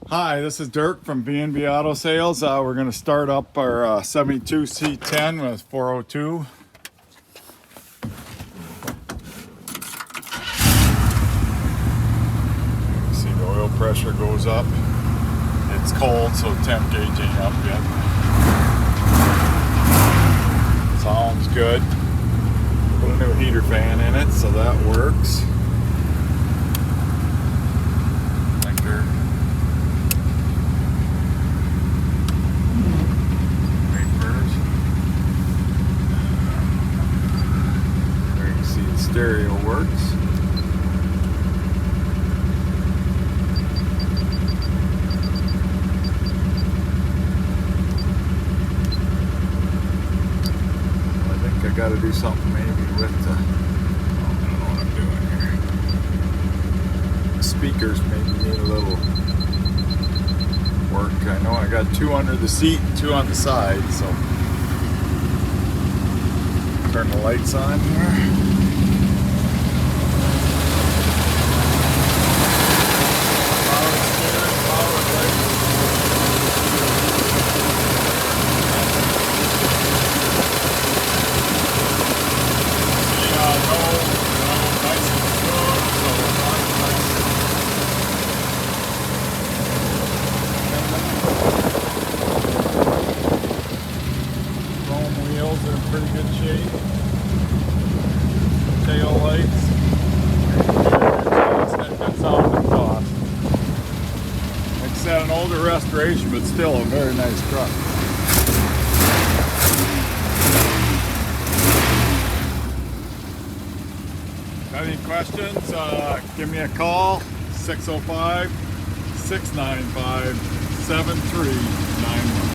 Hi, this is Dirk from B&B Auto Sales. We're going to start up our 72 C10 with 402. See, the oil pressure goes up. It's cold, so temp gauge ain't up yet. Sounds good. Put a new heater fan in it, so that works. Stereo works. Well, I think I got to do something maybe with the, I don't know what I'm doing here. The speakers maybe need a little work. I know I got two under the seat and two on the side, so turn the lights on here. Wheels are in pretty good shape. Tail lights. Good sound exhaust. Like I said, an older restoration, but still a very nice truck. Got any questions? Give me a call. 605-695-7391.